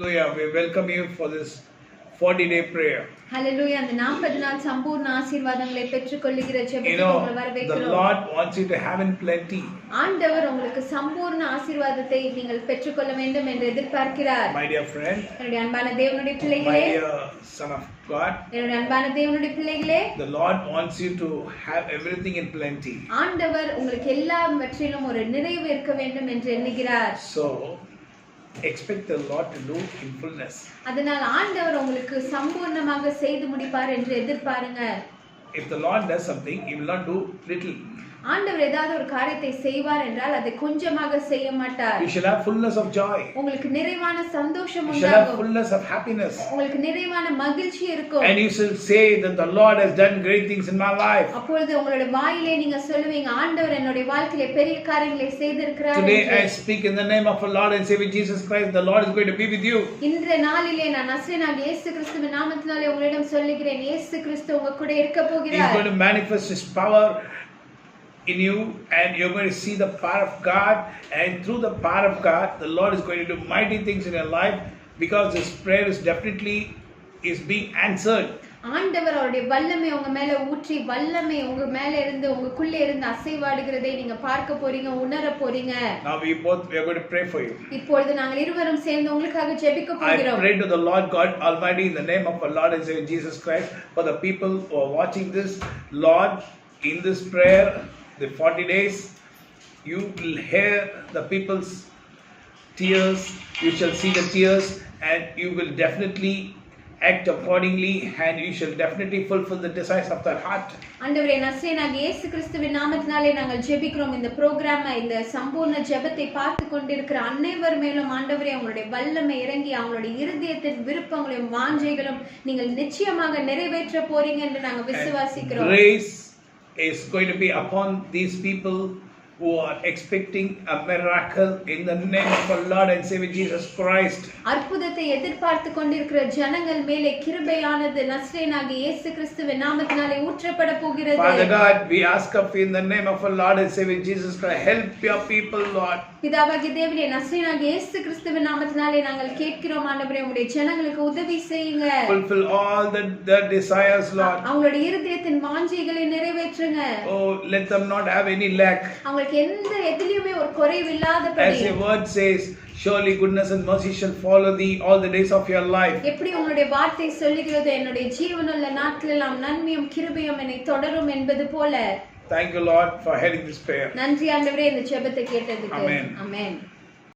Hallelujah. We welcome you for this 40-day prayer. Hallelujah. அந்த 40 நாள் சம்பூர்ண ஆசீர்வாதங்களை பெற்றுக்கொள்ளுகிற ஜெபத்துக்கு உங்களை The வரவேற்கிறோம். Lord wants you to have in plenty. ஆண்டவர் உங்களுக்கு சம்பூர்ண ஆசீர்வாதத்தை நீங்கள் பெற்றுக்கொள்ள வேண்டும் என்று எதிர்பார்க்கிறார். My dear friend, என்னுடைய அன்பான தேவனுடைய my பிள்ளைகளே, dear son of God, என்னுடைய அன்பான தேவனுடைய பிள்ளைகளே, the Lord wants you to have everything in plenty. ஆண்டவர் உங்களுக்கு எல்லாவற்றிலும் ஒரு நிறைவு இருக்க வேண்டும் என்று எண்ணுகிறார். So, expect the Lord to do in fullness. அதனால் ஆண்டவர் உங்களுக்கு சம்பூர்ணமாக செய்து முடிப்பார் என்று எதிர்பாருங்க. If the Lord does something, He will not do little. ஆண்டவர் ஏதாவது ஒரு காரியத்தை செய்வார் என்றால் அதை கொஞ்சமாக செய்ய மாட்டார். You shall have fullness of joy. உங்களுக்கு நிறைவான சந்தோஷம் You shall have உண்டாகும். fullness of happiness. உங்களுக்கு நிறைவான மகிழ்ச்சி இருக்கும். And you shall say that the Lord has done great things in my life. அப்பொழுது உங்களுடைய வாயிலே நீங்க சொல்லுவீங்க, ஆண்டவர் என்னுடைய வாழ்க்கையிலே பெரிய காரியங்களை செய்திருக்கிறார் Today என்று. I speak in the name of our Lord and Savior Jesus Christ. The Lord is going to be with you. இன்றைய நாளிலே நான் நசரேயனாகிய இயேசு கிறிஸ்துவின் நாமத்தினாலே உங்களிடம் சொல்லுகிறேன், இயேசு கிறிஸ்து உங்க கூட இருக்க He's போகிறார். going to manifest His power in you, and you're going to see the power of God, and through the power of God the Lord is going to do mighty things in your life, because His prayer is definitely being answered. ஆண்டவர் அவருடைய வல்லமை உங்க மேல ஊற்றி, வல்லமை உங்க மேல இருந்து உங்களுக்குள்ள இருந்து அசைவாடுகிறதை நீங்க பார்க்க போறீங்க, உணர போறீங்க. Now we are going to pray for you. இப்பொழுது நாங்கள் இருவரும் சேர்ந்து உங்களுக்காக ஜெபிக்க I போகிறோம். pray to the Lord God Almighty in the name of our Lord and Savior Jesus Christ for the people who are watching this. Lord, in this prayer, the 40 days, you will hear the people's tears, you shall see the tears, and you will definitely act accordingly, and you shall definitely fulfill the desires of their heart. ஆண்டவரே, நசரேயனாகிய இயேசு கிறிஸ்துவின் நாமத்தினாலே நாங்கள் ஜெபிக்கிறோம். இந்த புரோகிராமை, இந்த சம்பூர்ண ஜெபத்தை பார்த்து கொண்டிருக்கிற அனைவர் மேலும் ஆண்டவரே உங்களுடைய வல்லமை இறங்கி அவங்களுடைய இருதயத்தின் விருப்பங்களையும் வாஞ்சைகளும் நீங்கள் நிச்சயமாக நிறைவேற்ற போறீங்க என்று நாங்கள் விசுவாசிக்கிறோம். Grace is going to be upon these people who are expecting a miracle in the name of our Lord and Savior Jesus Christ. அற்புதத்தை எதிர்பார்த்து கொண்டிருக்கிற ஜனங்கள் மேலே கிருபையானது நசரேயனாகிய இயேசு கிறிஸ்துவின் நாமத்தினாலே ஊற்றப்பட போகிறது. Father God, we ask of you in the name of our Lord and Savior Jesus Christ, help your people, Lord. பிதாவாகிய தேவனே, நசரேயனாகிய இயேசு கிறிஸ்துவின் நாமத்தினாலே நாங்கள் கேட்கிறோம் ஆண்டவரே, உம்முடைய ஜனங்களுக்கு உதவி செய்யுங்க. Fulfill all their desires, Lord. அவங்களுடைய இருதயத்தின் வாஞ்சைகளை நிறைவேற்றுங்க. Oh, let them not have any lack. அவங்களுக்கு எந்த எதிலுமே ஒரு குறைவு இல்லாதபடி. As your word says, surely goodness and mercy shall follow thee all the days of your life. எப்படி உங்களுடைய வார்த்தை சொல்லுகிறது, என்னுடைய ஜீவனுள்ள நாட்களெல்லாம் நன்மையும் கிருபையும் என்னை தொடரும் என்பது போல. Thank you, Lord, for hearing this prayer. நன்றி ஆண்டவரே, இந்த ஜெபத்தை கேட்டதுக்கு. Amen. ஆமென்.